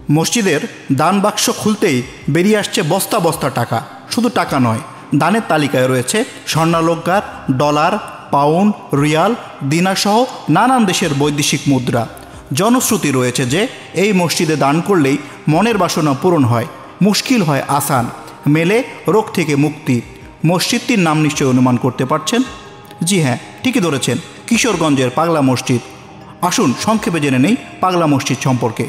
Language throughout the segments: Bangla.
মসজিদের দান বাক্স খুলতেই বেরিয়ে আসছে বস্তা বস্তা টাকা। শুধু টাকা নয়, দানের তালিকায় রয়েছে স্বর্ণালঙ্কার, ডলার, পাউন্ড, রিয়াল, দিনারসহ নানান দেশের বৈদেশিক মুদ্রা। জনশ্রুতি রয়েছে যে এই মসজিদে দান করলেই মনের বাসনা পূরণ হয়, মুশকিল হয় আসান, মেলে রোগ থেকে মুক্তি। মসজিদটির নাম নিশ্চয়ই অনুমান করতে পারছেন। জি হ্যাঁ, ঠিকই ধরেছেন, কিশোরগঞ্জের পাগলা মসজিদ। আসুন সংক্ষেপে জেনে নেই পাগলা মসজিদ সম্পর্কে।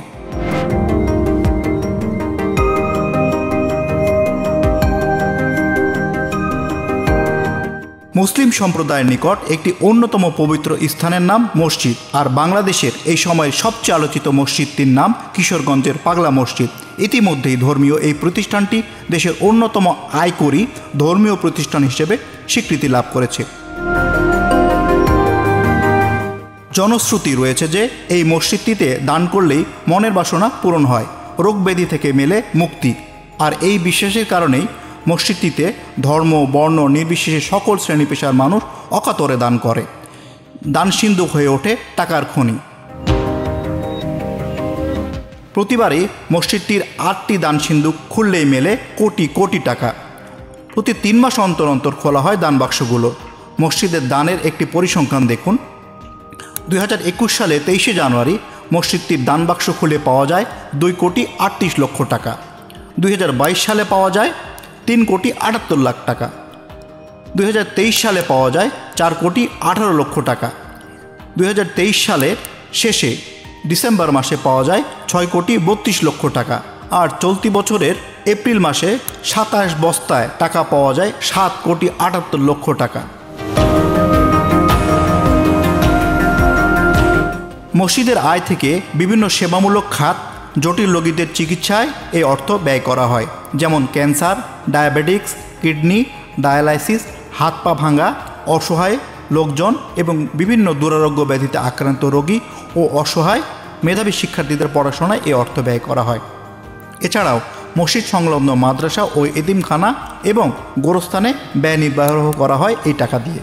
মুসলিম সম্প্রদায়ের নিকট একটি অন্যতম পবিত্র স্থানের নাম মসজিদ। আর বাংলাদেশের এই সময়ের সবচেয়ে আলোচিত মসজিদটির নাম কিশোরগঞ্জের পাগলা মসজিদ। ইতিমধ্যেই ধর্মীয় এই প্রতিষ্ঠানটি দেশের অন্যতম আয়করী ধর্মীয় প্রতিষ্ঠান হিসেবে স্বীকৃতি লাভ করেছে। জনশ্রুতি রয়েছে যে এই মসজিদটিতে দান করলেই মনের বাসনা পূরণ হয়, রোগ ব্যাধি থেকে মেলে মুক্তি। আর এই বিশ্বাসের কারণেই মসজিদটিতে ধর্ম বর্ণ নির্বিশেষে সকল শ্রেণী পেশার মানুষ অকাতরে দান করে। দান সিন্ধুক হয়ে ওঠে টাকার খনি। প্রতিবারই মসজিদটির 8টি দান সিন্ধুক খুললেই মেলে কোটি কোটি টাকা। প্রতি 3 মাস অন্তর অন্তর খোলা হয় দান বাক্সগুলো। মসজিদের দানের একটি পরিসংখ্যান দেখুন। 2021 সালে 23শে জানুয়ারি মসজিদটির দান বাক্স খুলে পাওয়া যায় 2,38,00,000 টাকা। 2022 সালে পাওয়া যায় 3,78,00,000 টাকা। 2023 সালে পাওয়া যায় 4,18,00,000 টাকা। 2023 সালের শেষে ডিসেম্বর মাসে পাওয়া যায় 6,32,00,000 টাকা। আর চলতি বছরের এপ্রিল মাসে 27 বস্তায় টাকা পাওয়া যায় 7,78,00,000 টাকা। মসজিদের আয় থেকে বিভিন্ন সেবামূলক খাত, জটিল রোগীদের চিকিৎসায় এই অর্থ ব্যয় করা হয়। যেমন ক্যান্সার, ডায়াবেটিক্স, কিডনি, ডায়ালাইসিস, হাত পা ভাঙা, অসহায় লোকজন এবং বিভিন্ন দুরারোগ্য ব্যাধিতে আক্রান্ত রোগী ও অসহায় মেধাবী শিক্ষার্থীদের পড়াশোনায় এই অর্থ ব্যয় করা হয়। এছাড়াও মসজিদ সংলগ্ন মাদ্রাসা ও এতিমখানা এবং গোরস্থানে ব্যয় নির্বাহ করা হয় এই টাকা দিয়ে।